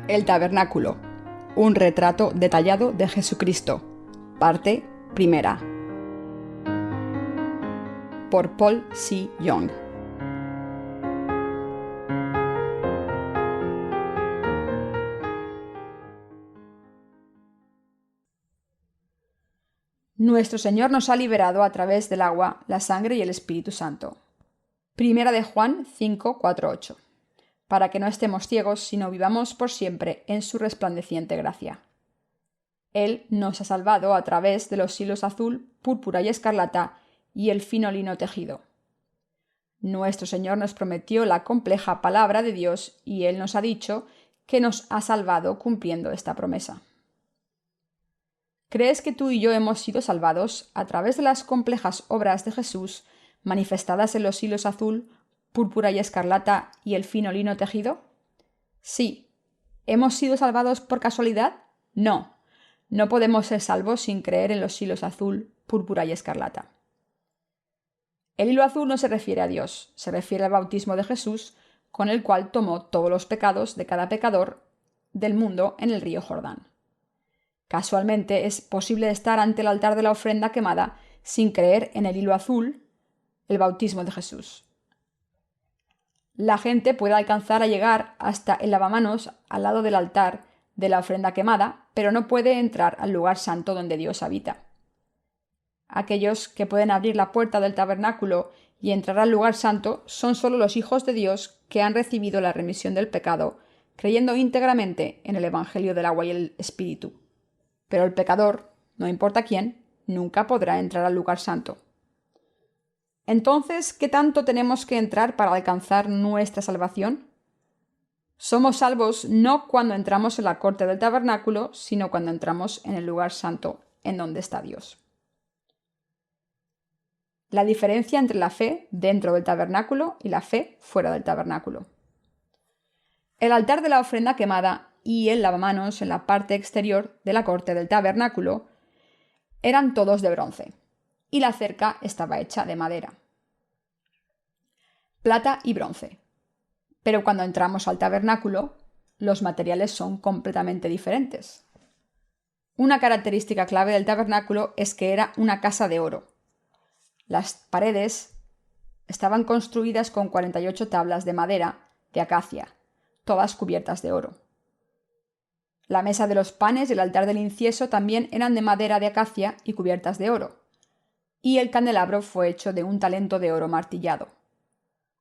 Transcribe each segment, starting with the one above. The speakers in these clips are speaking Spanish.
El tabernáculo. Un retrato detallado de Jesucristo. Parte primera. Por Paul C. Young. Nuestro Señor nos ha liberado a través del agua, la sangre y el Espíritu Santo. Primera de Juan 5, 4, 8. Para que no estemos ciegos, sino vivamos por siempre en su resplandeciente gracia. Él nos ha salvado a través de los hilos azul, púrpura y escarlata y el fino lino tejido. Nuestro Señor nos prometió la compleja palabra de Dios y Él nos ha dicho que nos ha salvado cumpliendo esta promesa. ¿Crees que tú y yo hemos sido salvados a través de las complejas obras de Jesús manifestadas en los hilos azul, púrpura y escarlata y el fino lino tejido? Sí. ¿Hemos sido salvados por casualidad? No. No podemos ser salvos sin creer en los hilos azul, púrpura y escarlata. El hilo azul no se refiere a Dios, se refiere al bautismo de Jesús, con el cual tomó todos los pecados de cada pecador del mundo en el río Jordán. Casualmente es posible estar ante el altar de la ofrenda quemada sin creer en el hilo azul, el bautismo de Jesús. La gente puede alcanzar a llegar hasta el lavamanos al lado del altar de la ofrenda quemada, pero no puede entrar al lugar santo donde Dios habita. Aquellos que pueden abrir la puerta del tabernáculo y entrar al lugar santo son solo los hijos de Dios que han recibido la remisión del pecado, creyendo íntegramente en el Evangelio del agua y el Espíritu. Pero el pecador, no importa quién, nunca podrá entrar al lugar santo. Entonces, ¿qué tanto tenemos que entrar para alcanzar nuestra salvación? Somos salvos no cuando entramos en la corte del tabernáculo, sino cuando entramos en el lugar santo, en donde está Dios. La diferencia entre la fe dentro del tabernáculo y la fe fuera del tabernáculo. El altar de la ofrenda quemada y el lavamanos en la parte exterior de la corte del tabernáculo eran todos de bronce, y la cerca estaba hecha de madera, plata y bronce. Pero cuando entramos al tabernáculo, los materiales son completamente diferentes. Una característica clave del tabernáculo es que era una casa de oro. Las paredes estaban construidas con 48 tablas de madera de acacia, todas cubiertas de oro. La mesa de los panes y el altar del incienso también eran de madera de acacia y cubiertas de oro, y el candelabro fue hecho de un talento de oro martillado.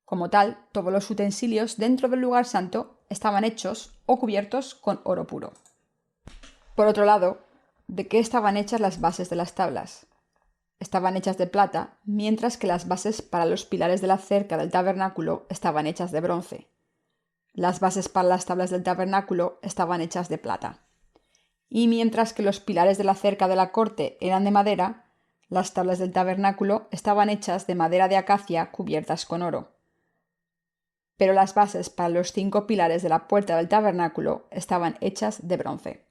Como tal, todos los utensilios dentro del lugar santo estaban hechos o cubiertos con oro puro. Por otro lado, ¿de qué estaban hechas las bases de las tablas? Estaban hechas de plata, mientras que las bases para los pilares de la cerca del tabernáculo estaban hechas de bronce. Las bases para las tablas del tabernáculo estaban hechas de plata. Y mientras que los pilares de la cerca de la corte eran de madera, las tablas del tabernáculo estaban hechas de madera de acacia cubiertas con oro. Pero las bases para los 5 pilares de la puerta del tabernáculo estaban hechas de bronce.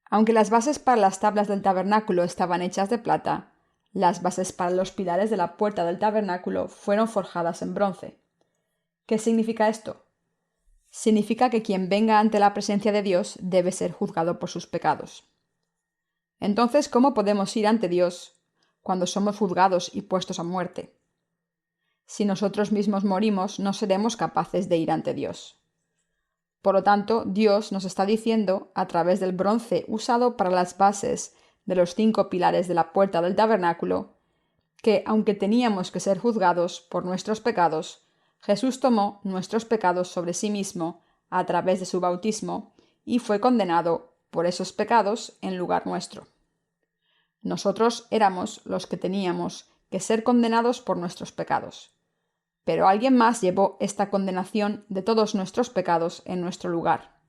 Aunque las bases para las tablas del tabernáculo estaban hechas de plata, las bases para los pilares de la puerta del tabernáculo fueron forjadas en bronce. ¿Qué significa esto? Significa que quien venga ante la presencia de Dios debe ser juzgado por sus pecados. Entonces, ¿cómo podemos ir ante Dios cuando somos juzgados y puestos a muerte? Si nosotros mismos morimos, no seremos capaces de ir ante Dios. Por lo tanto, Dios nos está diciendo, a través del bronce usado para las bases de los 5 pilares de la puerta del tabernáculo, que aunque teníamos que ser juzgados por nuestros pecados, Jesús tomó nuestros pecados sobre sí mismo a través de su bautismo y fue condenado por esos pecados en lugar nuestro. Nosotros éramos los que teníamos que ser condenados por nuestros pecados. Pero alguien más llevó esta condenación de todos nuestros pecados en nuestro lugar.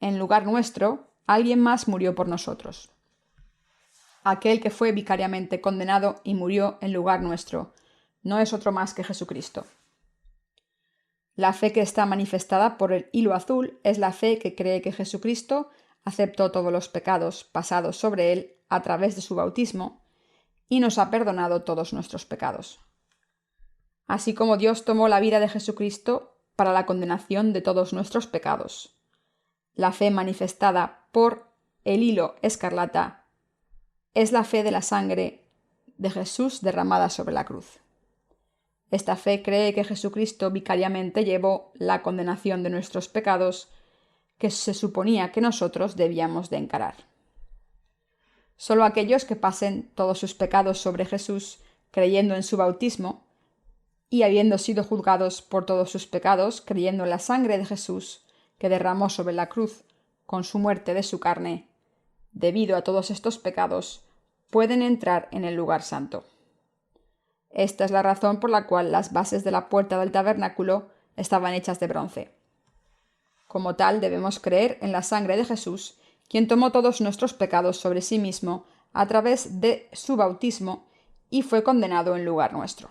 En lugar nuestro, alguien más murió por nosotros. Aquel que fue vicariamente condenado y murió en lugar nuestro no es otro más que Jesucristo. La fe que está manifestada por el hilo azul es la fe que cree que Jesucristo aceptó todos los pecados pasados sobre él a través de su bautismo y nos ha perdonado todos nuestros pecados. Así como Dios tomó la vida de Jesucristo para la condenación de todos nuestros pecados. La fe manifestada por el hilo escarlata es la fe de la sangre de Jesús derramada sobre la cruz. Esta fe cree que Jesucristo vicariamente llevó la condenación de nuestros pecados que se suponía que nosotros debíamos de encarar. Solo aquellos que pasen todos sus pecados sobre Jesús creyendo en su bautismo y habiendo sido juzgados por todos sus pecados, creyendo en la sangre de Jesús que derramó sobre la cruz con su muerte de su carne, debido a todos estos pecados, pueden entrar en el lugar santo. Esta es la razón por la cual las bases de la puerta del tabernáculo estaban hechas de bronce. Como tal, debemos creer en la sangre de Jesús, quien tomó todos nuestros pecados sobre sí mismo a través de su bautismo y fue condenado en lugar nuestro.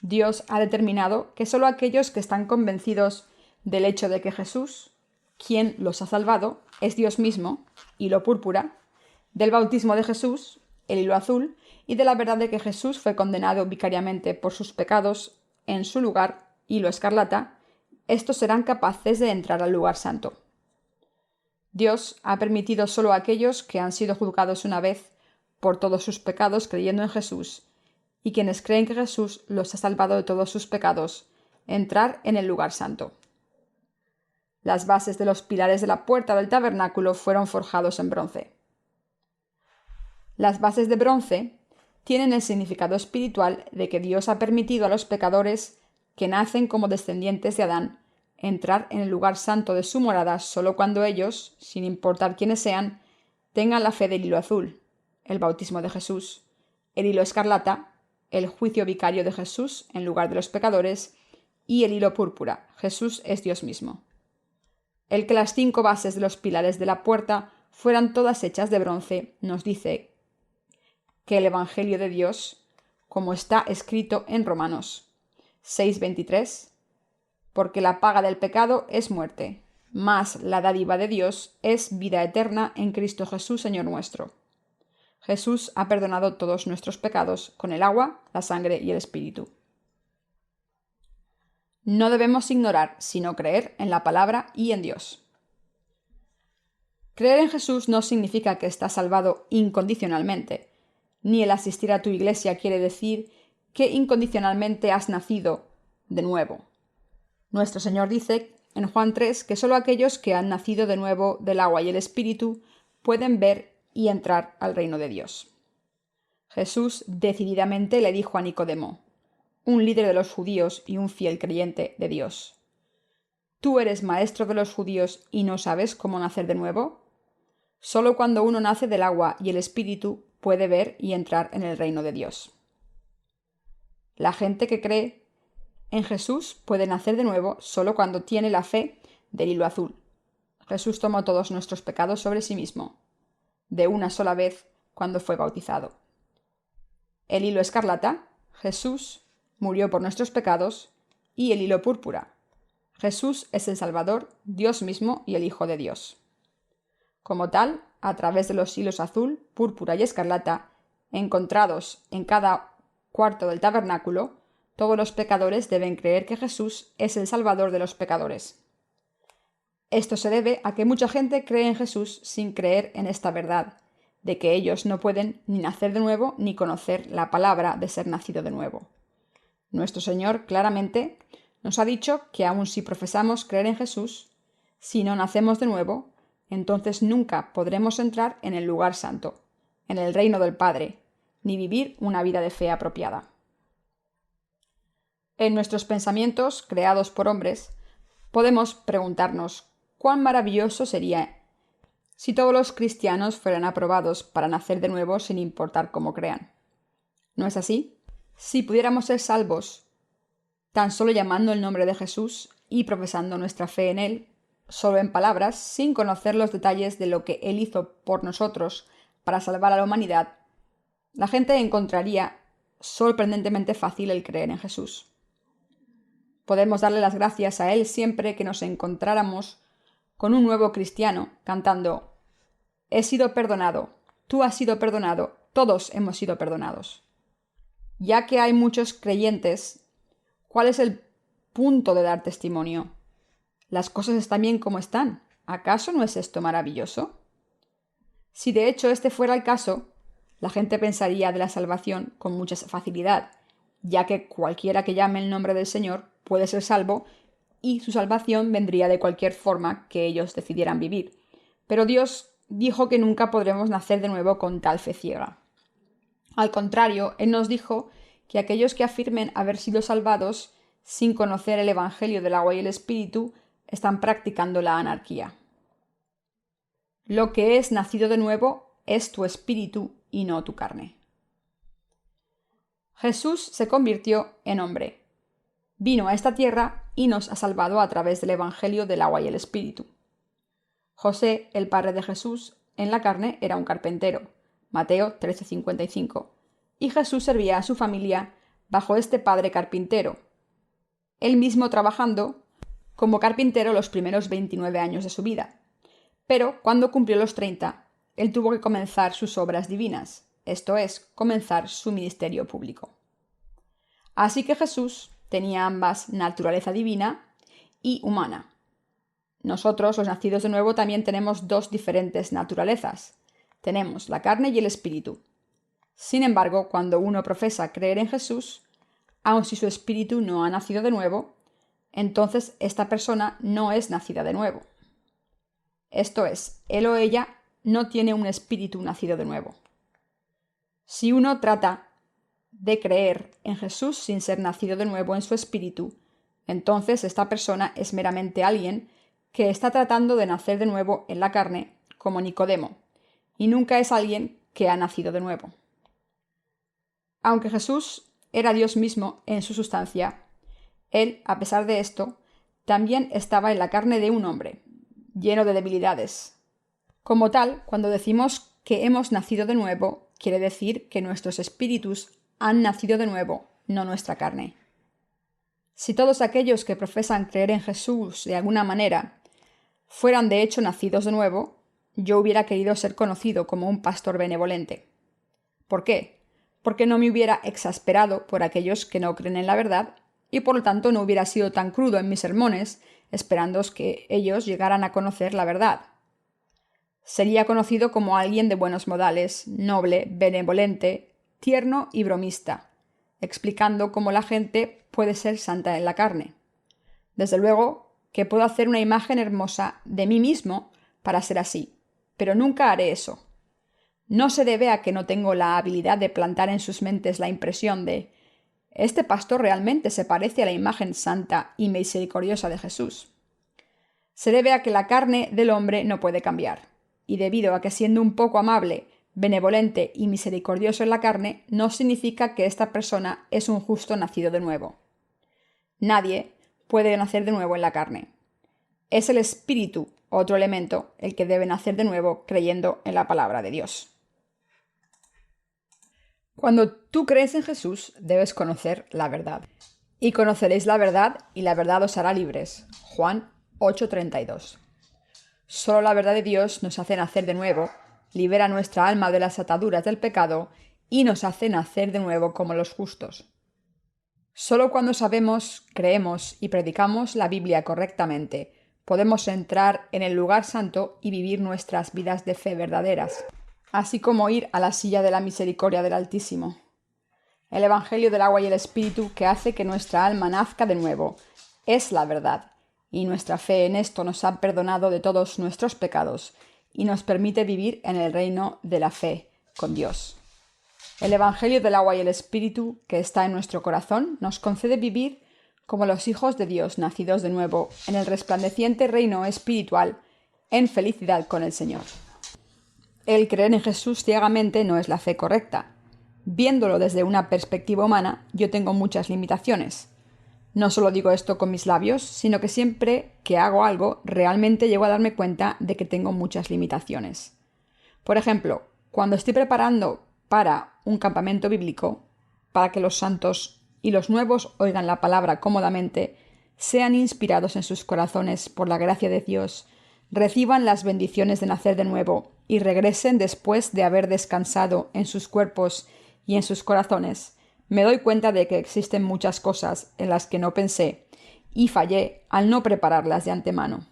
Dios ha determinado que solo aquellos que están convencidos del hecho de que Jesús, quien los ha salvado, es Dios mismo, hilo púrpura, del bautismo de Jesús, el hilo azul, y de la verdad de que Jesús fue condenado vicariamente por sus pecados en su lugar, hilo escarlata, estos serán capaces de entrar al lugar santo. Dios ha permitido solo a aquellos que han sido juzgados una vez por todos sus pecados creyendo en Jesús, y quienes creen que Jesús los ha salvado de todos sus pecados, entrar en el lugar santo. Las bases de los pilares de la puerta del tabernáculo fueron forjados en bronce. Las bases de bronce tienen el significado espiritual de que Dios ha permitido a los pecadores que nacen como descendientes de Adán entrar en el lugar santo de su morada solo cuando ellos, sin importar quiénes sean, tengan la fe del hilo azul, el bautismo de Jesús, el hilo escarlata, el juicio vicario de Jesús en lugar de los pecadores, y el hilo púrpura, Jesús es Dios mismo. El que las 5 bases de los pilares de la puerta fueran todas hechas de bronce nos dice que el Evangelio de Dios, como está escrito en Romanos 6:23, porque la paga del pecado es muerte, mas la dádiva de Dios es vida eterna en Cristo Jesús, Señor nuestro. Jesús ha perdonado todos nuestros pecados con el agua, la sangre y el Espíritu. No debemos ignorar, sino creer en la palabra y en Dios. Creer en Jesús no significa que estás salvado incondicionalmente, ni el asistir a tu iglesia quiere decir que incondicionalmente has nacido de nuevo. Nuestro Señor dice en Juan 3 que solo aquellos que han nacido de nuevo del agua y el Espíritu pueden ver y entrar al reino de Dios. Jesús decididamente le dijo a Nicodemo, un líder de los judíos y un fiel creyente de Dios: ¿Tú eres maestro de los judíos y no sabes cómo nacer de nuevo? Solo cuando uno nace del agua y el Espíritu puede ver y entrar en el reino de Dios. La gente que cree en Jesús puede nacer de nuevo solo cuando tiene la fe del hilo azul. Jesús tomó todos nuestros pecados sobre sí mismo, de una sola vez cuando fue bautizado. El hilo escarlata, Jesús murió por nuestros pecados, y el hilo púrpura, Jesús es el Salvador, Dios mismo y el Hijo de Dios. Como tal, a través de los hilos azul, púrpura y escarlata, encontrados en cada cuarto del tabernáculo, todos los pecadores deben creer que Jesús es el Salvador de los pecadores. Esto se debe a que mucha gente cree en Jesús sin creer en esta verdad, de que ellos no pueden ni nacer de nuevo ni conocer la palabra de ser nacido de nuevo. Nuestro Señor claramente nos ha dicho que aun si profesamos creer en Jesús, si no nacemos de nuevo, entonces nunca podremos entrar en el lugar santo, en el reino del Padre, ni vivir una vida de fe apropiada. En nuestros pensamientos, creados por hombres, podemos preguntarnos cuán maravilloso sería si todos los cristianos fueran aprobados para nacer de nuevo sin importar cómo crean. ¿No es así? Si pudiéramos ser salvos tan solo llamando el nombre de Jesús y profesando nuestra fe en Él, solo en palabras, sin conocer los detalles de lo que Él hizo por nosotros para salvar a la humanidad, la gente encontraría sorprendentemente fácil el creer en Jesús. Podemos darle las gracias a Él siempre que nos encontráramos con un nuevo cristiano cantando: he sido perdonado, tú has sido perdonado, todos hemos sido perdonados. Ya que hay muchos creyentes, ¿cuál es el punto de dar testimonio. Las cosas están bien como están. ¿Acaso no es esto maravilloso? Si de hecho este fuera el caso, la gente pensaría de la salvación con mucha facilidad, ya que cualquiera que llame el nombre del Señor puede ser salvo y su salvación vendría de cualquier forma que ellos decidieran vivir. Pero Dios dijo que nunca podremos nacer de nuevo con tal fe ciega. Al contrario, Él nos dijo que aquellos que afirmen haber sido salvados sin conocer el Evangelio del agua y el Espíritu están practicando la anarquía. Lo que es nacido de nuevo es tu espíritu y no tu carne. Jesús se convirtió en hombre. Vino a esta tierra y nos ha salvado a través del Evangelio del agua y el Espíritu. José, el padre de Jesús, en la carne era un carpintero. Mateo 13:55. Y Jesús servía a su familia bajo este padre carpintero, él mismo trabajando como carpintero los primeros 29 años de su vida. Pero cuando cumplió los 30, él tuvo que comenzar sus obras divinas, esto es, comenzar su ministerio público. Así que Jesús tenía ambas, naturaleza divina y humana. Nosotros, los nacidos de nuevo, también tenemos dos diferentes naturalezas. Tenemos la carne y el espíritu. Sin embargo, cuando uno profesa creer en Jesús, aun si su espíritu no ha nacido de nuevo, entonces esta persona no es nacida de nuevo. Esto es, él o ella no tiene un espíritu nacido de nuevo. Si uno trata de creer en Jesús sin ser nacido de nuevo en su espíritu, entonces esta persona es meramente alguien que está tratando de nacer de nuevo en la carne, como Nicodemo, y nunca es alguien que ha nacido de nuevo. Aunque Jesús era Dios mismo en su sustancia, él, a pesar de esto, también estaba en la carne de un hombre, lleno de debilidades. Como tal, cuando decimos que hemos nacido de nuevo, quiere decir que nuestros espíritus han nacido de nuevo, no nuestra carne. Si todos aquellos que profesan creer en Jesús de alguna manera fueran de hecho nacidos de nuevo, yo hubiera querido ser conocido como un pastor benevolente. ¿Por qué? Porque no me hubiera exasperado por aquellos que no creen en la verdad y por lo tanto no hubiera sido tan crudo en mis sermones, esperando que ellos llegaran a conocer la verdad. Sería conocido como alguien de buenos modales, noble, benevolente, tierno y bromista, explicando cómo la gente puede ser santa en la carne. Desde luego que puedo hacer una imagen hermosa de mí mismo para ser así, pero nunca haré eso. No se debe a que no tengo la habilidad de plantar en sus mentes la impresión de «Este pastor realmente se parece a la imagen santa y misericordiosa de Jesús». Se debe a que la carne del hombre no puede cambiar, y debido a que siendo un poco amable, benevolente y misericordioso en la carne, no significa que esta persona es un justo nacido de nuevo. Nadie puede nacer de nuevo en la carne. Es el espíritu, otro elemento, el que debe nacer de nuevo creyendo en la palabra de Dios. Cuando tú crees en Jesús, debes conocer la verdad. Y conoceréis la verdad, y la verdad os hará libres. Juan 8:32. Solo la verdad de Dios nos hace nacer de nuevo, libera nuestra alma de las ataduras del pecado y nos hace nacer de nuevo como los justos. Solo cuando sabemos, creemos y predicamos la Biblia correctamente, podemos entrar en el lugar santo y vivir nuestras vidas de fe verdaderas, así como ir a la silla de la misericordia del Altísimo. El Evangelio del agua y el Espíritu que hace que nuestra alma nazca de nuevo es la verdad, y nuestra fe en esto nos ha perdonado de todos nuestros pecados y nos permite vivir en el reino de la fe con Dios. El Evangelio del agua y el Espíritu que está en nuestro corazón nos concede vivir como los hijos de Dios nacidos de nuevo en el resplandeciente reino espiritual en felicidad con el Señor. El creer en Jesús ciegamente no es la fe correcta. Viéndolo desde una perspectiva humana, yo tengo muchas limitaciones. No solo digo esto con mis labios, sino que siempre que hago algo, realmente llego a darme cuenta de que tengo muchas limitaciones. Por ejemplo, cuando estoy preparando para un campamento bíblico, para que los santos y los nuevos oigan la palabra cómodamente, sean inspirados en sus corazones por la gracia de Dios, reciban las bendiciones de nacer de nuevo y regresen después de haber descansado en sus cuerpos y en sus corazones, me doy cuenta de que existen muchas cosas en las que no pensé y fallé al no prepararlas de antemano.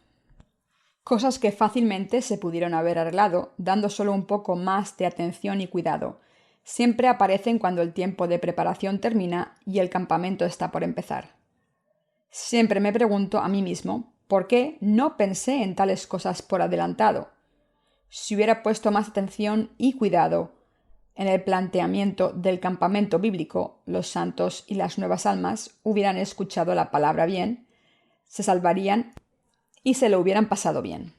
Cosas que fácilmente se pudieron haber arreglado dando solo un poco más de atención y cuidado. Siempre aparecen cuando el tiempo de preparación termina y el campamento está por empezar. Siempre me pregunto a mí mismo, ¿por qué no pensé en tales cosas por adelantado? Si hubiera puesto más atención y cuidado en el planteamiento del campamento bíblico, los santos y las nuevas almas hubieran escuchado la palabra bien, se salvarían y se lo hubieran pasado bien.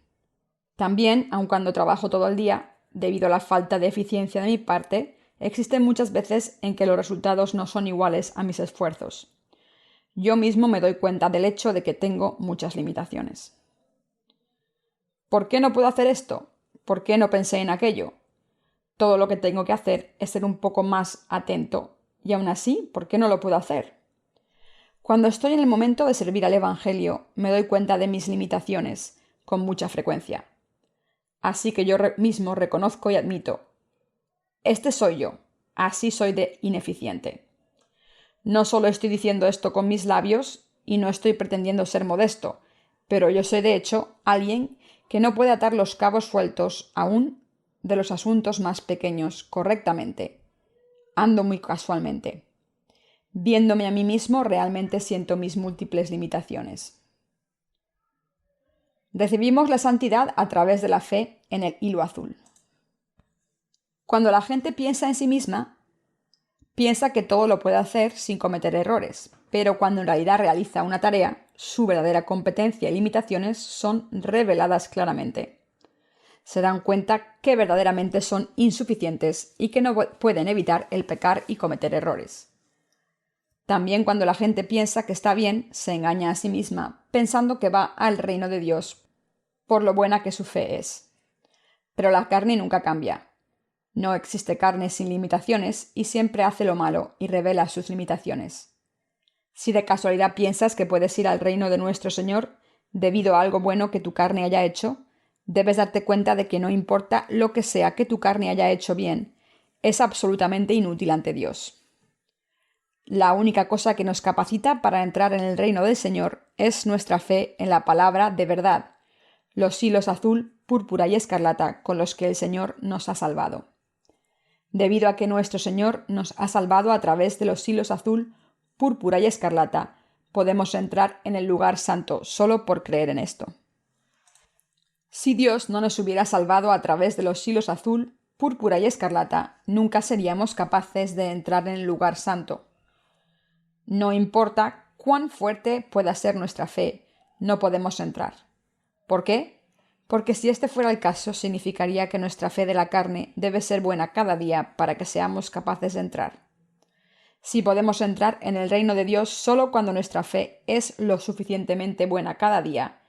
También, aun cuando trabajo todo el día, debido a la falta de eficiencia de mi parte, existen muchas veces en que los resultados no son iguales a mis esfuerzos. Yo mismo me doy cuenta del hecho de que tengo muchas limitaciones. ¿Por qué no puedo hacer esto? ¿Por qué no pensé en aquello? Todo lo que tengo que hacer es ser un poco más atento. Y aún así, ¿por qué no lo puedo hacer? Cuando estoy en el momento de servir al Evangelio, me doy cuenta de mis limitaciones con mucha frecuencia. Así que yo mismo reconozco y admito, este soy yo, así soy de ineficiente. No solo estoy diciendo esto con mis labios y no estoy pretendiendo ser modesto, pero yo soy de hecho alguien que no puede atar los cabos sueltos aún de los asuntos más pequeños correctamente. Ando muy casualmente. Viéndome a mí mismo, realmente siento mis múltiples limitaciones. Recibimos la santidad a través de la fe en el hilo azul. Cuando la gente piensa en sí misma, piensa que todo lo puede hacer sin cometer errores, pero cuando en realidad realiza una tarea, su verdadera competencia y limitaciones son reveladas claramente. Se dan cuenta que verdaderamente son insuficientes y que no pueden evitar el pecar y cometer errores. También cuando la gente piensa que está bien, se engaña a sí misma, pensando que va al reino de Dios por lo buena que su fe es. Pero la carne nunca cambia. No existe carne sin limitaciones y siempre hace lo malo y revela sus limitaciones. Si de casualidad piensas que puedes ir al reino de nuestro Señor debido a algo bueno que tu carne haya hecho, debes darte cuenta de que no importa lo que sea que tu carne haya hecho bien, es absolutamente inútil ante Dios. La única cosa que nos capacita para entrar en el reino del Señor es nuestra fe en la palabra de verdad, los hilos azul, púrpura y escarlata con los que el Señor nos ha salvado. Debido a que nuestro Señor nos ha salvado a través de los hilos azul, púrpura y escarlata, podemos entrar en el lugar santo solo por creer en esto. Si Dios no nos hubiera salvado a través de los hilos azul, púrpura y escarlata, nunca seríamos capaces de entrar en el lugar santo. No importa cuán fuerte pueda ser nuestra fe, no podemos entrar. ¿Por qué? Porque si este fuera el caso, significaría que nuestra fe de la carne debe ser buena cada día para que seamos capaces de entrar. Si podemos entrar en el reino de Dios solo cuando nuestra fe es lo suficientemente buena cada día,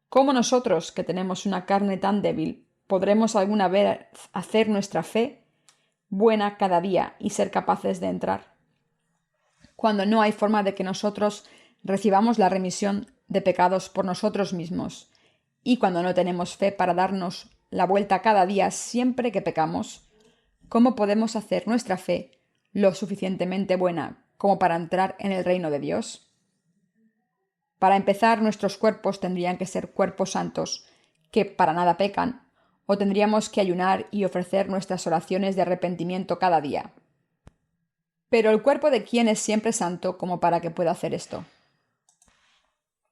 ¿cómo nosotros, que tenemos una carne tan débil, podremos alguna vez hacer nuestra fe buena cada día y ser capaces de entrar? Cuando no hay forma de que nosotros recibamos la remisión de pecados por nosotros mismos, y cuando no tenemos fe para darnos la vuelta cada día siempre que pecamos, ¿cómo podemos hacer nuestra fe lo suficientemente buena como para entrar en el reino de Dios? Para empezar, nuestros cuerpos tendrían que ser cuerpos santos, que para nada pecan, o tendríamos que ayunar y ofrecer nuestras oraciones de arrepentimiento cada día. Pero el cuerpo de quién es siempre santo como para que pueda hacer esto.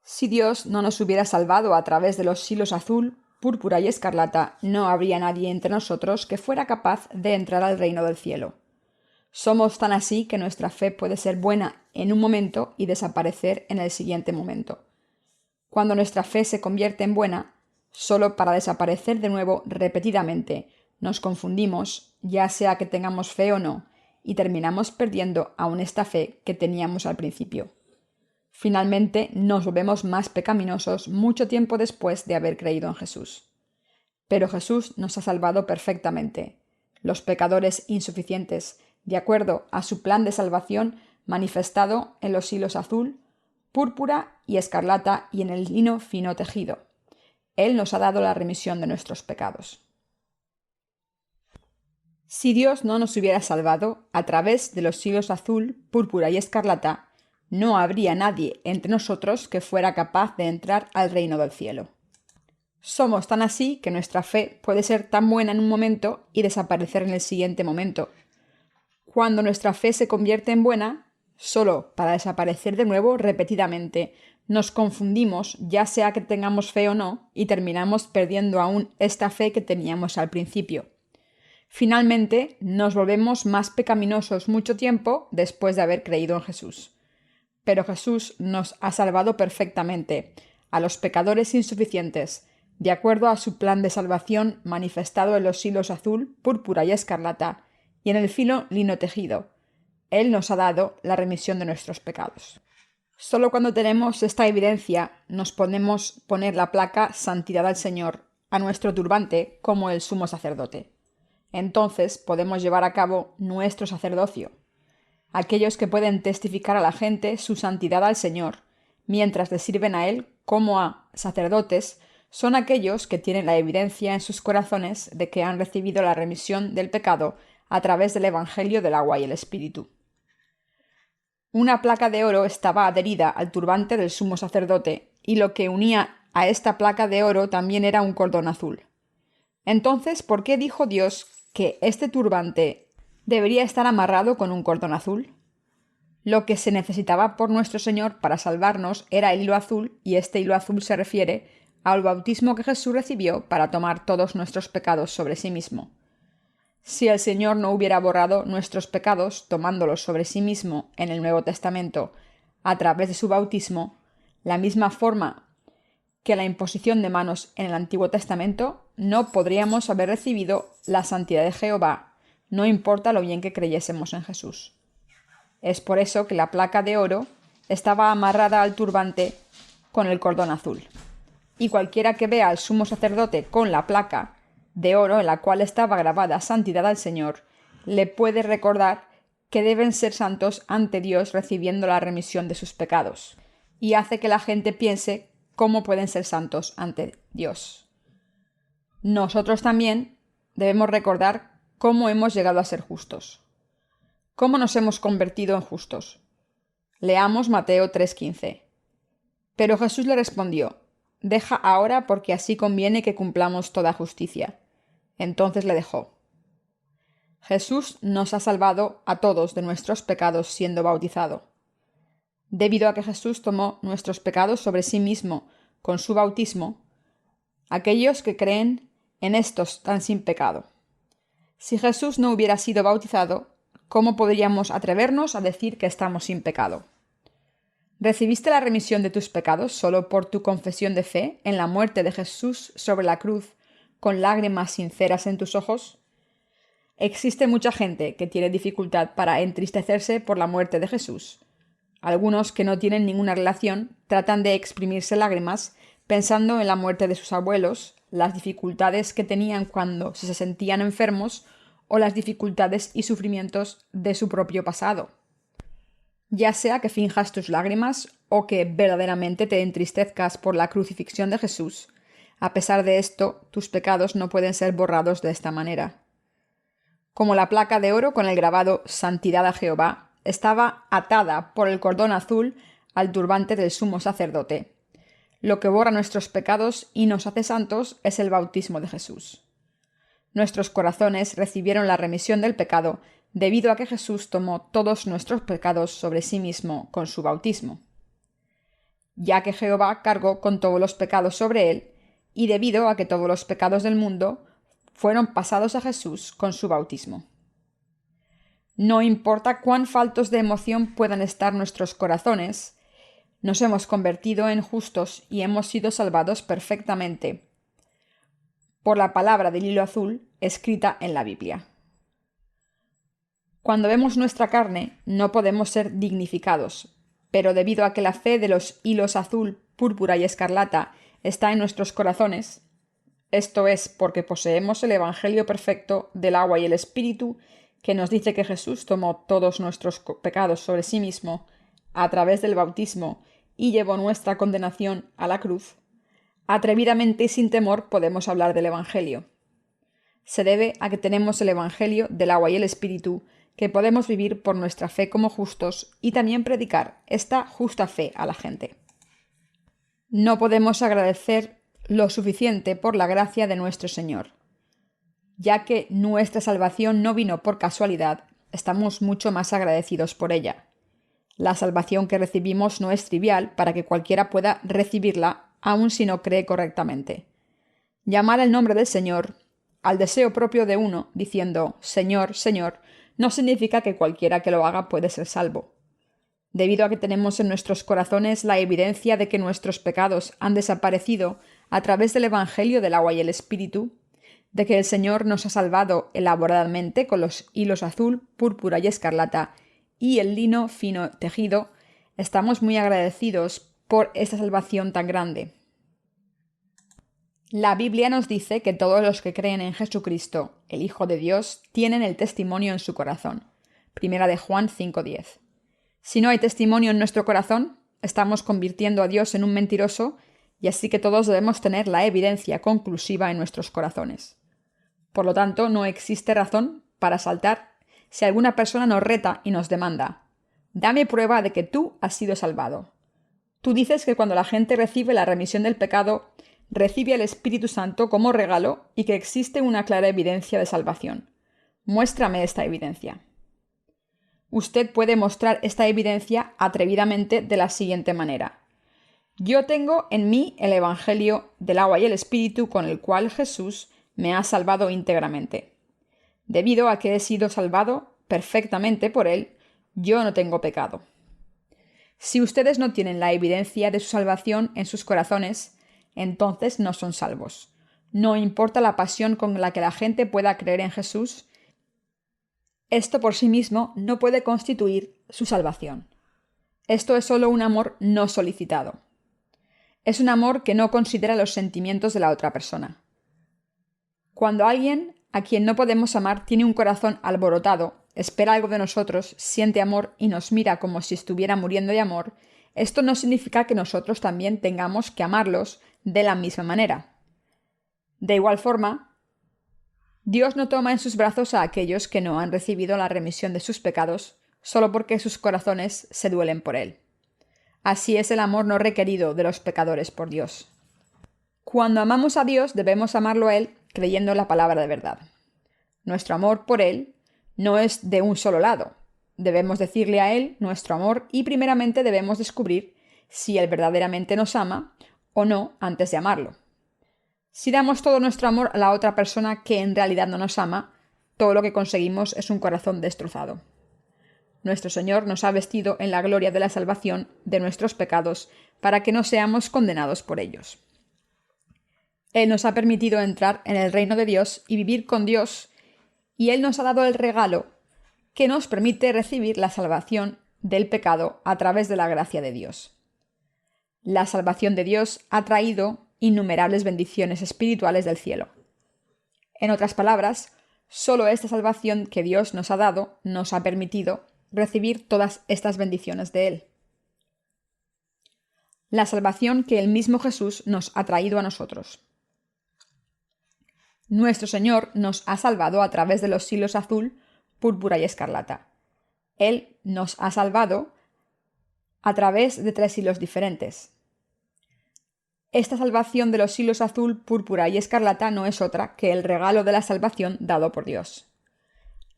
Si Dios no nos hubiera salvado a través de los hilos azul, púrpura y escarlata, no habría nadie entre nosotros que fuera capaz de entrar al reino del cielo. Somos tan así que nuestra fe puede ser buena en un momento y desaparecer en el siguiente momento. Cuando nuestra fe se convierte en buena, solo para desaparecer de nuevo repetidamente, nos confundimos, ya sea que tengamos fe o no, y terminamos perdiendo aún esta fe que teníamos al principio. Finalmente, nos volvemos más pecaminosos mucho tiempo después de haber creído en Jesús. Pero Jesús nos ha salvado perfectamente, los pecadores insuficientes, de acuerdo a su plan de salvación manifestado en los hilos azul, púrpura y escarlata y en el lino fino tejido. Él nos ha dado la remisión de nuestros pecados. Si Dios no nos hubiera salvado a través de los hilos azul, púrpura y escarlata, no habría nadie entre nosotros que fuera capaz de entrar al reino del cielo. Somos tan así que nuestra fe puede ser tan buena en un momento y desaparecer en el siguiente momento. Cuando nuestra fe se convierte en buena, solo para desaparecer de nuevo repetidamente, nos confundimos, ya sea que tengamos fe o no, y terminamos perdiendo aún esta fe que teníamos al principio. Finalmente, nos volvemos más pecaminosos mucho tiempo después de haber creído en Jesús. Pero Jesús nos ha salvado perfectamente, a los pecadores insuficientes, de acuerdo a su plan de salvación manifestado en los hilos azul, púrpura y escarlata, y en el fino lino tejido. Él nos ha dado la remisión de nuestros pecados. Solo cuando tenemos esta evidencia nos podemos poner la placa Santidad al Señor a nuestro turbante como el sumo sacerdote. Entonces podemos llevar a cabo nuestro sacerdocio. Aquellos que pueden testificar a la gente su santidad al Señor, mientras le sirven a Él como a sacerdotes, son aquellos que tienen la evidencia en sus corazones de que han recibido la remisión del pecado a través del Evangelio del agua y el Espíritu. Una placa de oro estaba adherida al turbante del sumo sacerdote, y lo que unía a esta placa de oro también era un cordón azul. Entonces, ¿por qué dijo Dios que este turbante debería estar amarrado con un cordón azul? Lo que se necesitaba por nuestro Señor para salvarnos era el hilo azul, y este hilo azul se refiere al bautismo que Jesús recibió para tomar todos nuestros pecados sobre sí mismo. Si el Señor no hubiera borrado nuestros pecados tomándolos sobre sí mismo en el Nuevo Testamento a través de su bautismo, la misma forma que la imposición de manos en el Antiguo Testamento, no podríamos haber recibido la santidad de Jehová, no importa lo bien que creyésemos en Jesús. Es por eso que la placa de oro estaba amarrada al turbante con el cordón azul. Y cualquiera que vea al sumo sacerdote con la placa de oro en la cual estaba grabada Santidad al Señor, le puede recordar que deben ser santos ante Dios recibiendo la remisión de sus pecados, y hace que la gente piense cómo pueden ser santos ante Dios. Nosotros también debemos recordar cómo hemos llegado a ser justos. ¿Cómo nos hemos convertido en justos? Leamos Mateo 3:15. Pero Jesús le respondió: «Deja ahora, porque así conviene que cumplamos toda justicia». Entonces le dejó. Jesús nos ha salvado a todos de nuestros pecados siendo bautizado. Debido a que Jesús tomó nuestros pecados sobre sí mismo con su bautismo, aquellos que creen en estos están sin pecado. Si Jesús no hubiera sido bautizado, ¿cómo podríamos atrevernos a decir que estamos sin pecado? ¿Recibiste la remisión de tus pecados solo por tu confesión de fe en la muerte de Jesús sobre la cruz, con lágrimas sinceras en tus ojos? Existe mucha gente que tiene dificultad para entristecerse por la muerte de Jesús. Algunos que no tienen ninguna relación tratan de exprimirse lágrimas pensando en la muerte de sus abuelos, las dificultades que tenían cuando se sentían enfermos o las dificultades y sufrimientos de su propio pasado. Ya sea que finjas tus lágrimas o que verdaderamente te entristezcas por la crucifixión de Jesús, a pesar de esto, tus pecados no pueden ser borrados de esta manera. Como la placa de oro con el grabado Santidad a Jehová estaba atada por el cordón azul al turbante del sumo sacerdote. Lo que borra nuestros pecados y nos hace santos es el bautismo de Jesús. Nuestros corazones recibieron la remisión del pecado debido a que Jesús tomó todos nuestros pecados sobre sí mismo con su bautismo. Ya que Jehová cargó con todos los pecados sobre él, y debido a que todos los pecados del mundo fueron pasados a Jesús con su bautismo. No importa cuán faltos de emoción puedan estar nuestros corazones, nos hemos convertido en justos y hemos sido salvados perfectamente por la palabra del hilo azul escrita en la Biblia. Cuando vemos nuestra carne, no podemos ser dignificados, pero debido a que la fe de los hilos azul, púrpura y escarlata está en nuestros corazones, esto es porque poseemos el Evangelio perfecto del agua y el Espíritu, que nos dice que Jesús tomó todos nuestros pecados sobre sí mismo a través del bautismo y llevó nuestra condenación a la cruz, atrevidamente y sin temor podemos hablar del Evangelio. Se debe a que tenemos el Evangelio del agua y el Espíritu que podemos vivir por nuestra fe como justos y también predicar esta justa fe a la gente. No podemos agradecer lo suficiente por la gracia de nuestro Señor. Ya que nuestra salvación no vino por casualidad, estamos mucho más agradecidos por ella. La salvación que recibimos no es trivial para que cualquiera pueda recibirla, aun si no cree correctamente. Llamar el nombre del Señor al deseo propio de uno, diciendo Señor, Señor, no significa que cualquiera que lo haga puede ser salvo. Debido a que tenemos en nuestros corazones la evidencia de que nuestros pecados han desaparecido a través del Evangelio del agua y el Espíritu, de que el Señor nos ha salvado elaboradamente con los hilos azul, púrpura y escarlata y el lino fino tejido, estamos muy agradecidos por esta salvación tan grande. La Biblia nos dice que todos los que creen en Jesucristo, el Hijo de Dios, tienen el testimonio en su corazón. Primera de Juan 5:10. Si no hay testimonio en nuestro corazón, estamos convirtiendo a Dios en un mentiroso, y así que todos debemos tener la evidencia conclusiva en nuestros corazones. Por lo tanto, no existe razón para saltar si alguna persona nos reta y nos demanda: dame prueba de que tú has sido salvado. Tú dices que cuando la gente recibe la remisión del pecado, recibe al Espíritu Santo como regalo y que existe una clara evidencia de salvación. Muéstrame esta evidencia. Usted puede mostrar esta evidencia atrevidamente de la siguiente manera. Yo tengo en mí el Evangelio del agua y el Espíritu con el cual Jesús me ha salvado íntegramente. Debido a que he sido salvado perfectamente por Él, yo no tengo pecado. Si ustedes no tienen la evidencia de su salvación en sus corazones, entonces no son salvos. No importa la pasión con la que la gente pueda creer en Jesús, esto por sí mismo no puede constituir su salvación. Esto es solo un amor no solicitado. Es un amor que no considera los sentimientos de la otra persona. Cuando alguien a quien no podemos amar tiene un corazón alborotado, espera algo de nosotros, siente amor y nos mira como si estuviera muriendo de amor, esto no significa que nosotros también tengamos que amarlos de la misma manera. De igual forma, Dios no toma en sus brazos a aquellos que no han recibido la remisión de sus pecados solo porque sus corazones se duelen por Él. Así es el amor no requerido de los pecadores por Dios. Cuando amamos a Dios, debemos amarlo a Él creyendo en la palabra de verdad. Nuestro amor por Él no es de un solo lado. Debemos decirle a Él nuestro amor y primeramente debemos descubrir si Él verdaderamente nos ama o no antes de amarlo. Si damos todo nuestro amor a la otra persona que en realidad no nos ama, todo lo que conseguimos es un corazón destrozado. Nuestro Señor nos ha vestido en la gloria de la salvación de nuestros pecados para que no seamos condenados por ellos. Él nos ha permitido entrar en el reino de Dios y vivir con Dios, y Él nos ha dado el regalo que nos permite recibir la salvación del pecado a través de la gracia de Dios. La salvación de Dios ha traído innumerables bendiciones espirituales del cielo. En otras palabras, solo esta salvación que Dios nos ha dado nos ha permitido recibir todas estas bendiciones de Él. La salvación que el mismo Jesús nos ha traído a nosotros. Nuestro Señor nos ha salvado a través de los hilos azul, púrpura y escarlata. Él nos ha salvado a través de 3 hilos diferentes. Esta salvación de los hilos azul, púrpura y escarlata no es otra que el regalo de la salvación dado por Dios.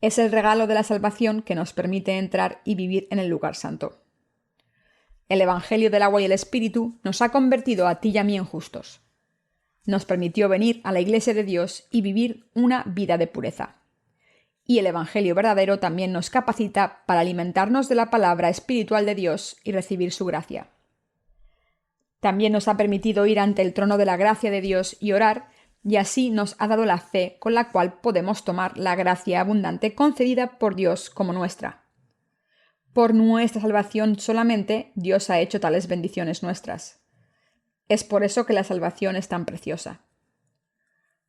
Es el regalo de la salvación que nos permite entrar y vivir en el lugar santo. El Evangelio del agua y el Espíritu nos ha convertido a ti y a mí en justos. Nos permitió venir a la Iglesia de Dios y vivir una vida de pureza. Y el Evangelio verdadero también nos capacita para alimentarnos de la palabra espiritual de Dios y recibir su gracia. También nos ha permitido ir ante el trono de la gracia de Dios y orar, y así nos ha dado la fe con la cual podemos tomar la gracia abundante concedida por Dios como nuestra. Por nuestra salvación solamente Dios ha hecho tales bendiciones nuestras. Es por eso que la salvación es tan preciosa.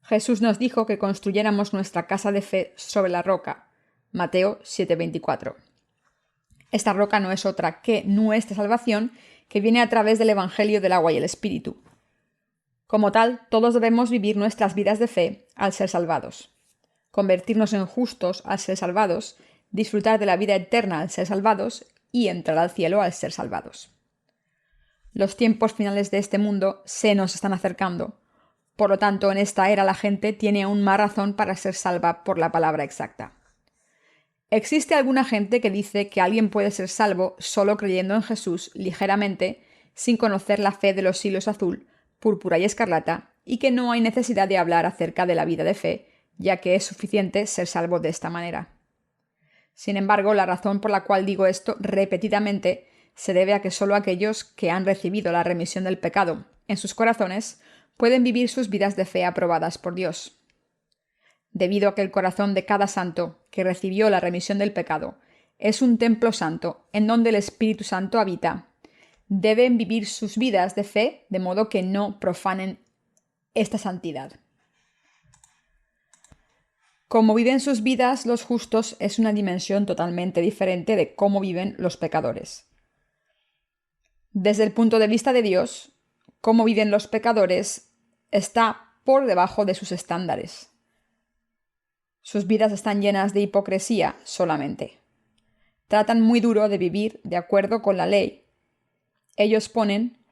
Jesús nos dijo que construyéramos nuestra casa de fe sobre la roca. Mateo 7:24. Esta roca no es otra que nuestra salvación, que viene a través del Evangelio del agua y el Espíritu. Como tal, todos debemos vivir nuestras vidas de fe al ser salvados. Convertirnos en justos al ser salvados disfrutar de la vida eterna al ser salvados y entrar al cielo al ser salvados. Los tiempos finales de este mundo se nos están acercando. Por lo tanto, en esta era la gente tiene aún más razón para ser salva por la palabra exacta. Existe alguna gente que dice que alguien puede ser salvo solo creyendo en Jesús ligeramente, sin conocer la fe de los hilos azul, púrpura y escarlata, y que no hay necesidad de hablar acerca de la vida de fe, ya que es suficiente ser salvo de esta manera. Sin embargo, la razón por la cual digo esto repetidamente se debe a que solo aquellos que han recibido la remisión del pecado en sus corazones pueden vivir sus vidas de fe aprobadas por Dios. Debido a que el corazón de cada santo que recibió la remisión del pecado es un templo santo en donde el Espíritu Santo habita, deben vivir sus vidas de fe de modo que no profanen esta santidad. Cómo viven sus vidas los justos es una dimensión totalmente diferente de cómo viven los pecadores. Desde el punto de vista de Dios, cómo viven los pecadores está por debajo de sus estándares. Sus vidas están llenas de hipocresía solamente. Tratan muy duro de vivir de acuerdo con la ley. Ellos ponen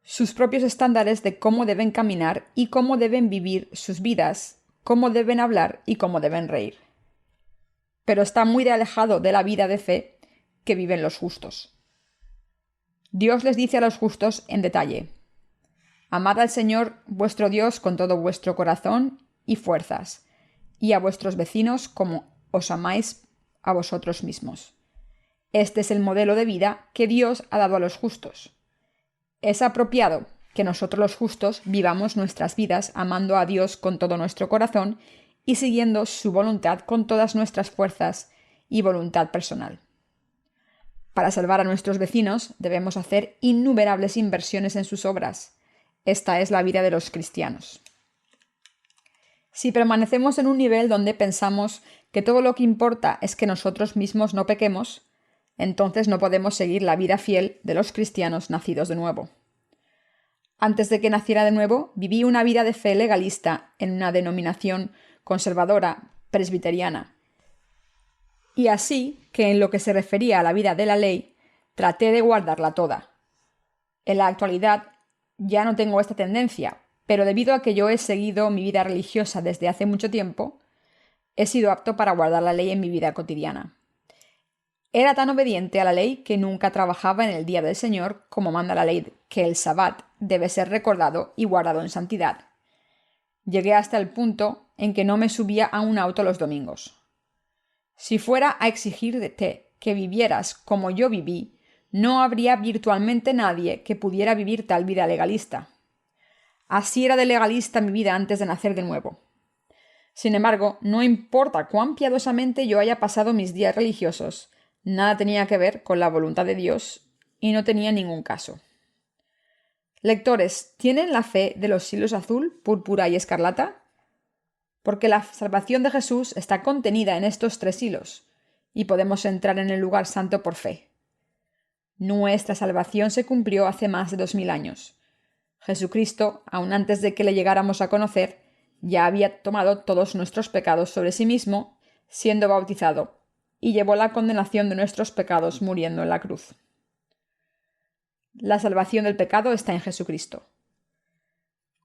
sus propios estándares de cómo deben caminar y cómo deben vivir sus vidas, cómo deben hablar y cómo deben reír. Pero está muy alejado de la vida de fe que viven los justos. Dios les dice a los justos en detalle: amad al Señor vuestro Dios con todo vuestro corazón y fuerzas, y a vuestros vecinos como os amáis a vosotros mismos. Este es el modelo de vida que Dios ha dado a los justos. Es apropiado que nosotros los justos vivamos nuestras vidas amando a Dios con todo nuestro corazón y siguiendo su voluntad con todas nuestras fuerzas y voluntad personal. Para salvar a nuestros vecinos debemos hacer innumerables inversiones en sus obras. Esta es la vida de los cristianos. Si permanecemos en un nivel donde pensamos que todo lo que importa es que nosotros mismos no pequemos, entonces no podemos seguir la vida fiel de los cristianos nacidos de nuevo. Antes de que naciera de nuevo, viví una vida de fe legalista en una denominación conservadora presbiteriana. Y así que en lo que se refería a la vida de la ley, traté de guardarla toda. En la actualidad ya no tengo esta tendencia, pero debido a que yo he seguido mi vida religiosa desde hace mucho tiempo, he sido apto para guardar la ley en mi vida cotidiana. Era tan obediente a la ley que nunca trabajaba en el día del Señor, como manda la ley que el Sabbat debe ser recordado y guardado en santidad. Llegué hasta el punto en que no me subía a un auto los domingos. Si fuera a exigirte que vivieras como yo viví, no habría virtualmente nadie que pudiera vivir tal vida legalista. Así era de legalista mi vida antes de nacer de nuevo. Sin embargo, no importa cuán piadosamente yo haya pasado mis días religiosos, nada tenía que ver con la voluntad de Dios y no tenía ningún caso. Lectores, ¿tienen la fe de los hilos azul, púrpura y escarlata? Porque la salvación de Jesús está contenida en estos 3 hilos, y podemos entrar en el lugar santo por fe. Nuestra salvación se cumplió hace más de 2000 años. Jesucristo, aun antes de que le llegáramos a conocer, ya había tomado todos nuestros pecados sobre sí mismo, siendo bautizado, y llevó la condenación de nuestros pecados muriendo en la cruz. La salvación del pecado está en Jesucristo.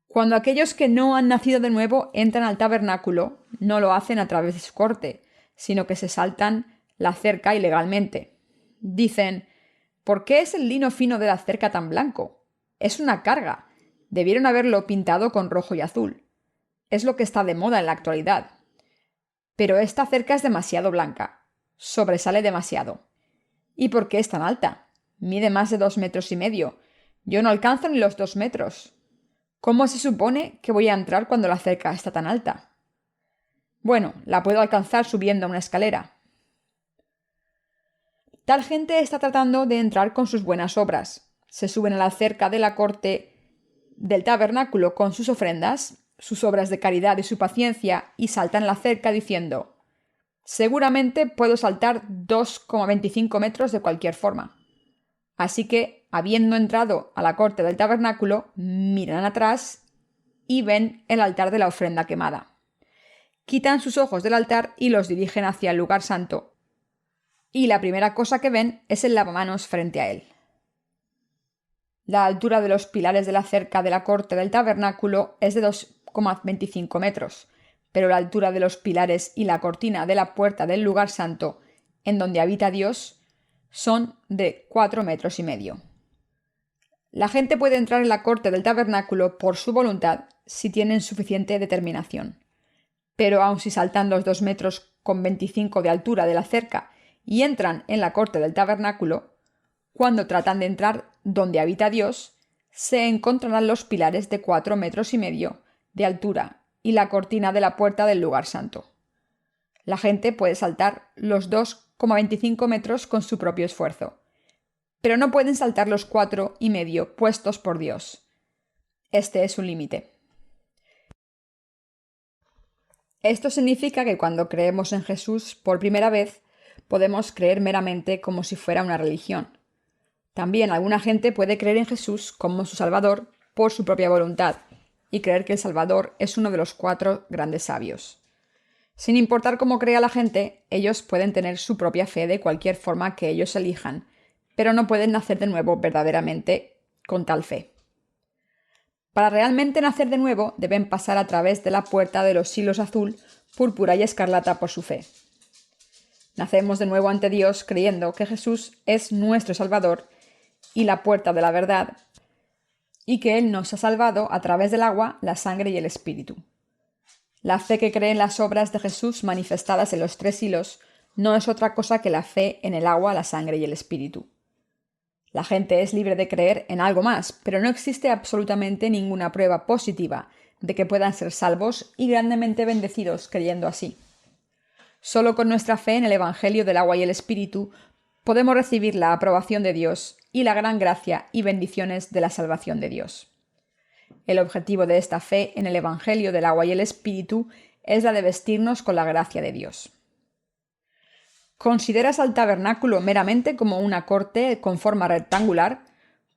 Cuando aquellos que no han nacido de nuevo entran al tabernáculo, no lo hacen a través de su corte, sino que se saltan la cerca ilegalmente. Dicen: ¿por qué es el lino fino de la cerca tan blanco? Es una carga. Debieron haberlo pintado con rojo y azul. Es lo que está de moda en la actualidad. Pero esta cerca es demasiado blanca. Sobresale demasiado. ¿Y por qué es tan alta? Mide más de 2,5 metros. Yo no alcanzo ni los 2 metros. ¿Cómo se supone que voy a entrar cuando la cerca está tan alta? Bueno, la puedo alcanzar subiendo una escalera. Tal gente está tratando de entrar con sus buenas obras. Se suben a la cerca de la corte del tabernáculo con sus ofrendas, sus obras de caridad y su paciencia, y saltan la cerca diciendo: seguramente puedo saltar 2,25 metros de cualquier forma. Así que, habiendo entrado a la corte del tabernáculo, miran atrás y ven el altar de la ofrenda quemada. Quitan sus ojos del altar y los dirigen hacia el lugar santo, y la primera cosa que ven es el lavamanos frente a él. La altura de los pilares de la cerca de la corte del tabernáculo es de 2,25 metros, pero la altura de los pilares y la cortina de la puerta del lugar santo, en donde habita Dios, son de 4,5 metros. La gente puede entrar en la corte del tabernáculo por su voluntad si tienen suficiente determinación. Pero aun si saltan los 2,25 metros de altura de la cerca y entran en la corte del tabernáculo, cuando tratan de entrar donde habita Dios, se encontrarán los pilares de 4,5 metros de altura y la cortina de la puerta del lugar santo. La gente puede saltar los 2,25 metros con su propio esfuerzo, pero no pueden saltar los 4,5 puestos por Dios. Este es un límite. Esto significa que cuando creemos en Jesús por primera vez, podemos creer meramente como si fuera una religión. También alguna gente puede creer en Jesús como su Salvador por su propia voluntad y creer que el Salvador es uno de los 4 grandes sabios. Sin importar cómo crea la gente, ellos pueden tener su propia fe de cualquier forma que ellos elijan, pero no pueden nacer de nuevo verdaderamente con tal fe. Para realmente nacer de nuevo, deben pasar a través de la puerta de los hilos azul, púrpura y escarlata por su fe. Nacemos de nuevo ante Dios creyendo que Jesús es nuestro Salvador y la puerta de la verdad, y que Él nos ha salvado a través del agua, la sangre y el Espíritu. La fe que cree en las obras de Jesús manifestadas en los 3 hilos no es otra cosa que la fe en el agua, la sangre y el Espíritu. La gente es libre de creer en algo más, pero no existe absolutamente ninguna prueba positiva de que puedan ser salvos y grandemente bendecidos creyendo así. Solo con nuestra fe en el Evangelio del agua y el Espíritu podemos recibir la aprobación de Dios y la gran gracia y bendiciones de la salvación de Dios. El objetivo de esta fe en el Evangelio del agua y el Espíritu es la de vestirnos con la gracia de Dios. ¿Consideras al tabernáculo meramente como una corte con forma rectangular,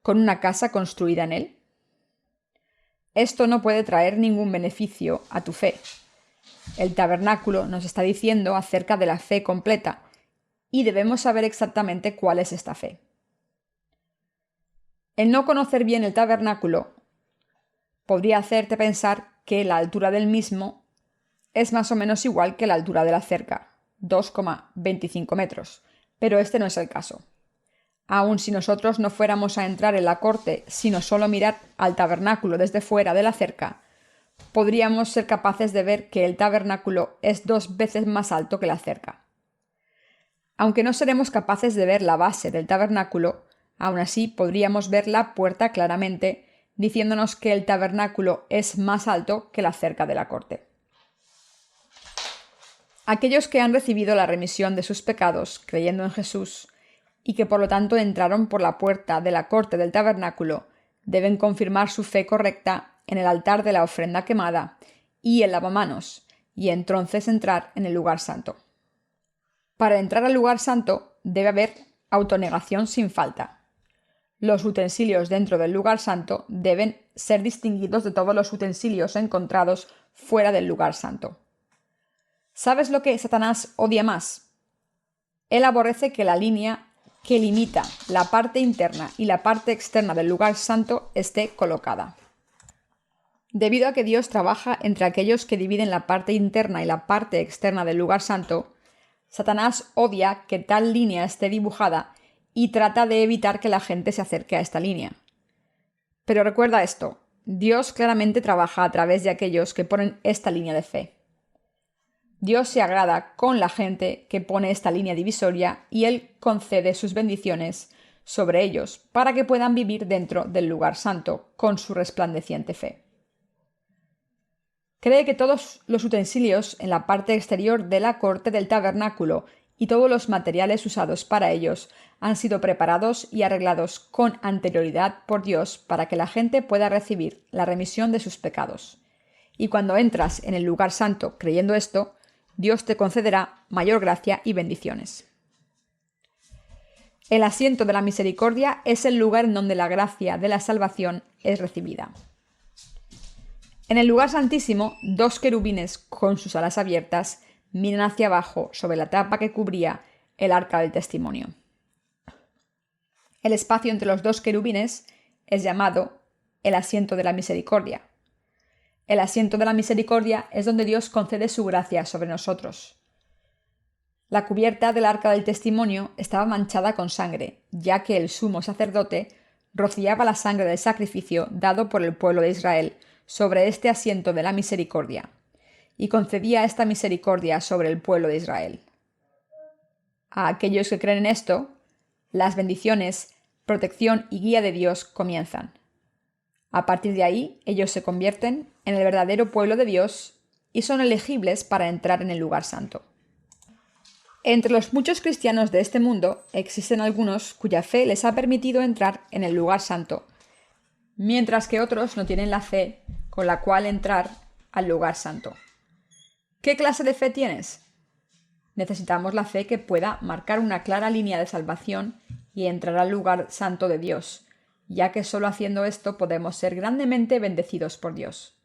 con una casa construida en él? Esto no puede traer ningún beneficio a tu fe. El tabernáculo nos está diciendo acerca de la fe completa, y debemos saber exactamente cuál es esta fe. El no conocer bien el tabernáculo podría hacerte pensar que la altura del mismo es más o menos igual que la altura de la cerca, 2,25 metros, pero este no es el caso. Aun si nosotros no fuéramos a entrar en la corte, sino solo mirar al tabernáculo desde fuera de la cerca, podríamos ser capaces de ver que el tabernáculo es 2 veces más alto que la cerca. Aunque no seremos capaces de ver la base del tabernáculo, aún así podríamos ver la puerta claramente, diciéndonos que el tabernáculo es más alto que la cerca de la corte. Aquellos que han recibido la remisión de sus pecados creyendo en Jesús y que por lo tanto entraron por la puerta de la corte del tabernáculo deben confirmar su fe correcta en el altar de la ofrenda quemada y el lavamanos, y entonces entrar en el lugar santo. Para entrar al lugar santo debe haber autonegación sin falta. Los utensilios dentro del lugar santo deben ser distinguidos de todos los utensilios encontrados fuera del lugar santo. ¿Sabes lo que Satanás odia más? Él aborrece que la línea que limita la parte interna y la parte externa del lugar santo esté colocada. Debido a que Dios trabaja entre aquellos que dividen la parte interna y la parte externa del lugar santo, Satanás odia que tal línea esté dibujada y trata de evitar que la gente se acerque a esta línea. Pero recuerda esto, Dios claramente trabaja a través de aquellos que ponen esta línea de fe. Dios se agrada con la gente que pone esta línea divisoria y Él concede sus bendiciones sobre ellos para que puedan vivir dentro del lugar santo con su resplandeciente fe. Cree que todos los utensilios en la parte exterior de la corte del tabernáculo y todos los materiales usados para ellos han sido preparados y arreglados con anterioridad por Dios para que la gente pueda recibir la remisión de sus pecados. Y cuando entras en el lugar santo creyendo esto, Dios te concederá mayor gracia y bendiciones. El asiento de la misericordia es el lugar en donde la gracia de la salvación es recibida. En el lugar santísimo, 2 querubines con sus alas abiertas miran hacia abajo sobre la tapa que cubría el arca del testimonio. El espacio entre los dos querubines es llamado el asiento de la misericordia. El asiento de la misericordia es donde Dios concede su gracia sobre nosotros. La cubierta del arca del testimonio estaba manchada con sangre, ya que el sumo sacerdote rociaba la sangre del sacrificio dado por el pueblo de Israel sobre este asiento de la misericordia, y concedía esta misericordia sobre el pueblo de Israel. A aquellos que creen en esto, las bendiciones, protección y guía de Dios comienzan. A partir de ahí, ellos se convierten en el verdadero pueblo de Dios y son elegibles para entrar en el lugar santo. Entre los muchos cristianos de este mundo existen algunos cuya fe les ha permitido entrar en el lugar santo, mientras que otros no tienen la fe con la cual entrar al lugar santo. ¿Qué clase de fe tienes? Necesitamos la fe que pueda marcar una clara línea de salvación y entrar al lugar santo de Dios, ya que solo haciendo esto podemos ser grandemente bendecidos por Dios.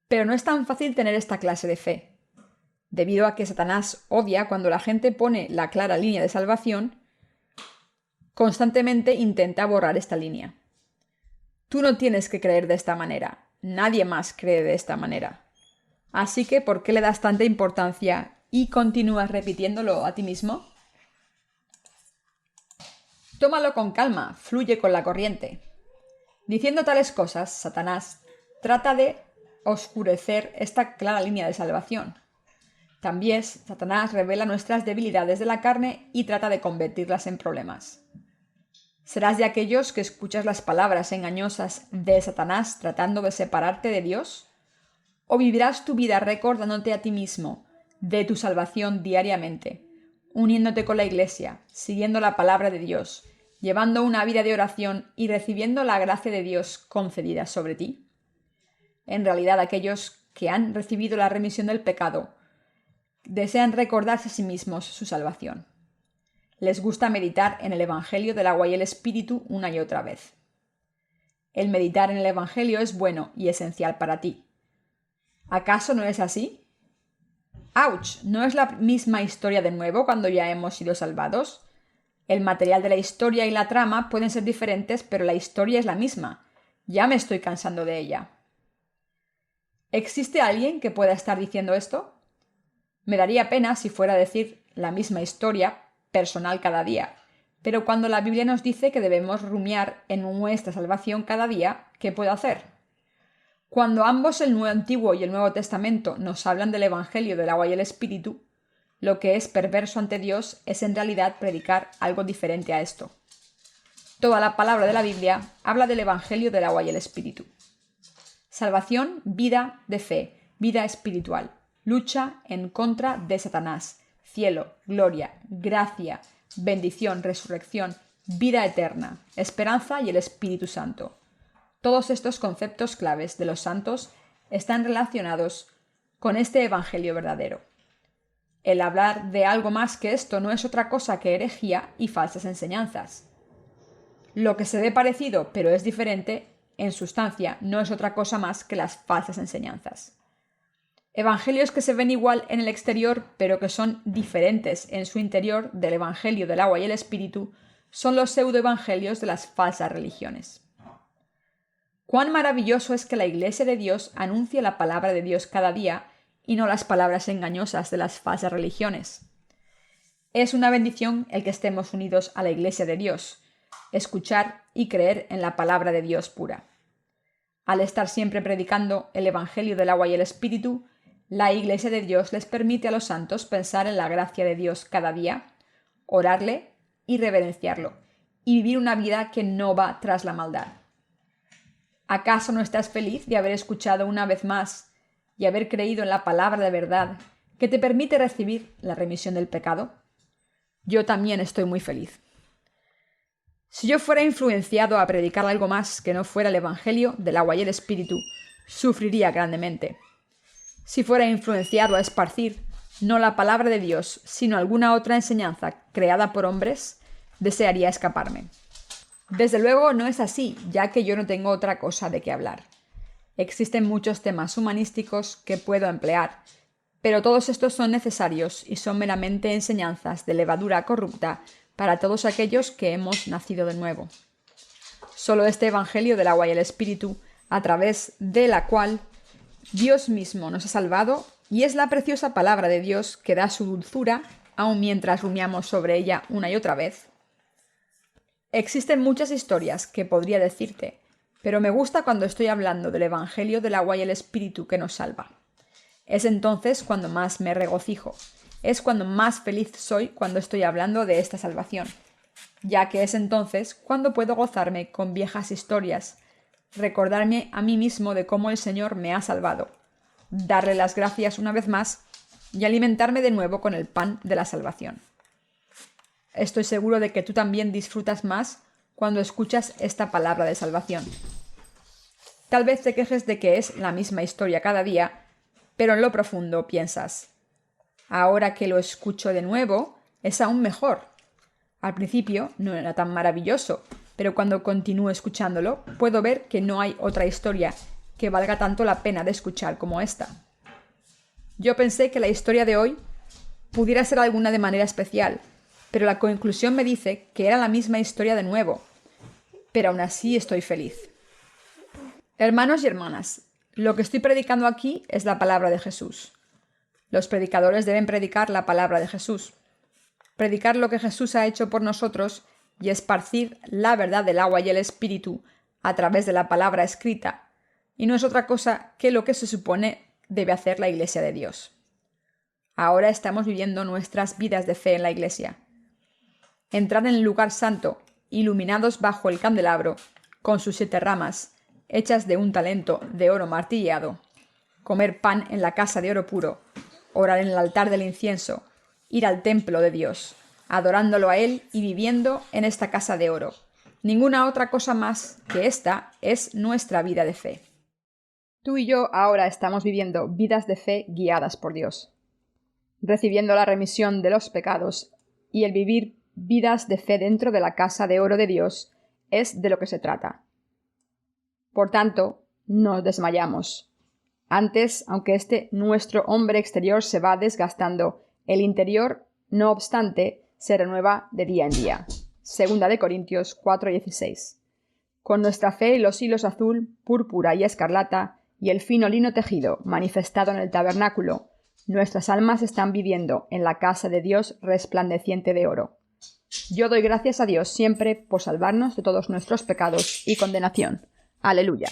Pero no es tan fácil tener esta clase de fe. Debido a que Satanás odia cuando la gente pone la clara línea de salvación, constantemente intenta borrar esta línea. Tú no tienes que creer de esta manera. Nadie más cree de esta manera. Así que, ¿por qué le das tanta importancia y continúas repitiéndolo a ti mismo? Tómalo con calma, fluye con la corriente. Diciendo tales cosas, Satanás trata de oscurecer esta clara línea de salvación. También Satanás revela nuestras debilidades de la carne y trata de convertirlas en problemas. ¿Serás de aquellos que escuchas las palabras engañosas de Satanás tratando de separarte de Dios? ¿O vivirás tu vida recordándote a ti mismo de tu salvación diariamente, uniéndote con la Iglesia, siguiendo la palabra de Dios, llevando una vida de oración y recibiendo la gracia de Dios concedida sobre ti? En realidad, aquellos que han recibido la remisión del pecado desean recordarse a sí mismos su salvación. Les gusta meditar en el Evangelio del agua y el Espíritu una y otra vez. El meditar en el Evangelio es bueno y esencial para ti. ¿Acaso no es así? ¡Auch! ¿No es la misma historia de nuevo cuando ya hemos sido salvados? El material de la historia y la trama pueden ser diferentes, pero la historia es la misma. Ya me estoy cansando de ella. ¿Existe alguien que pueda estar diciendo esto? Me daría pena si fuera a decir la misma historia personal cada día, pero cuando la Biblia nos dice que debemos rumiar en nuestra salvación cada día, ¿qué puedo hacer? Cuando ambos, el Antiguo y el Nuevo Testamento, nos hablan del Evangelio del agua y el Espíritu, lo que es perverso ante Dios es en realidad predicar algo diferente a esto. Toda la palabra de la Biblia habla del Evangelio del agua y el Espíritu. Salvación, vida de fe, vida espiritual. Lucha en contra de Satanás, cielo, gloria, gracia, bendición, resurrección, vida eterna, esperanza y el Espíritu Santo. Todos estos conceptos claves de los santos están relacionados con este Evangelio verdadero. El hablar de algo más que esto no es otra cosa que herejía y falsas enseñanzas. Lo que se ve parecido pero es diferente, en sustancia, no es otra cosa más que las falsas enseñanzas. Evangelios que se ven igual en el exterior, pero que son diferentes en su interior del Evangelio del agua y el Espíritu, son los pseudoevangelios de las falsas religiones. Cuán maravilloso es que la Iglesia de Dios anuncie la palabra de Dios cada día y no las palabras engañosas de las falsas religiones. Es una bendición el que estemos unidos a la Iglesia de Dios, escuchar y creer en la palabra de Dios pura. Al estar siempre predicando el Evangelio del agua y el Espíritu, la Iglesia de Dios les permite a los santos pensar en la gracia de Dios cada día, orarle y reverenciarlo, y vivir una vida que no va tras la maldad. ¿Acaso no estás feliz de haber escuchado una vez más y haber creído en la palabra de verdad que te permite recibir la remisión del pecado? Yo también estoy muy feliz. Si yo fuera influenciado a predicar algo más que no fuera el Evangelio del agua y el Espíritu, sufriría grandemente. Si fuera influenciado a esparcir no la palabra de Dios, sino alguna otra enseñanza creada por hombres, desearía escaparme. Desde luego no es así, ya que yo no tengo otra cosa de qué hablar. Existen muchos temas humanísticos que puedo emplear, Pero todos estos son necesarios y son meramente enseñanzas de levadura corrupta para todos aquellos que hemos nacido de nuevo. Solo este Evangelio del agua y el Espíritu, a través de la cual Dios mismo nos ha salvado, y es la preciosa palabra de Dios que da su dulzura, aun mientras rumiamos sobre ella una y otra vez. Existen muchas historias que podría decirte, pero me gusta cuando estoy hablando del Evangelio del agua y el Espíritu que nos salva. Es entonces cuando más me regocijo. Es cuando más feliz soy cuando estoy hablando de esta salvación, ya que es entonces cuando puedo gozarme con viejas historias, recordarme a mí mismo de cómo el Señor me ha salvado, darle las gracias una vez más y alimentarme de nuevo con el pan de la salvación. Estoy seguro de que tú también disfrutas más cuando escuchas esta palabra de salvación. Tal vez te quejes de que es la misma historia cada día, pero en lo profundo piensas, ahora que lo escucho de nuevo, es aún mejor. Al principio no era tan maravilloso, pero cuando continúo escuchándolo, puedo ver que no hay otra historia que valga tanto la pena de escuchar como esta. Yo pensé que la historia de hoy pudiera ser alguna de manera especial, pero la conclusión me dice que era la misma historia de nuevo. Pero aún así estoy feliz. Hermanos y hermanas, lo que estoy predicando aquí es la palabra de Jesús. Los predicadores deben predicar la palabra de Jesús. Predicar lo que Jesús ha hecho por nosotros y esparcir la verdad del agua y el Espíritu a través de la palabra escrita, y no es otra cosa que lo que se supone debe hacer la Iglesia de Dios. Ahora estamos viviendo nuestras vidas de fe en la Iglesia. Entrar en el lugar santo, iluminados bajo el candelabro, con sus 7 ramas, hechas de un talento de oro martilleado, comer pan en la casa de oro puro, orar en el altar del incienso, ir al templo de Dios, adorándolo a Él y viviendo en esta casa de oro. Ninguna otra cosa más que esta es nuestra vida de fe. Tú y yo ahora estamos viviendo vidas de fe guiadas por Dios, recibiendo la remisión de los pecados, y el vivir vidas de fe dentro de la casa de oro de Dios es de lo que se trata. Por tanto, no desmayamos. Antes, aunque nuestro hombre exterior se va desgastando, el interior, no obstante, se renueva de día en día. 2 Corintios 4:16. Con nuestra fe y los hilos azul, púrpura y escarlata, y el fino lino tejido manifestado en el tabernáculo, nuestras almas están viviendo en la casa de Dios resplandeciente de oro. Yo doy gracias a Dios siempre por salvarnos de todos nuestros pecados y condenación. Aleluya.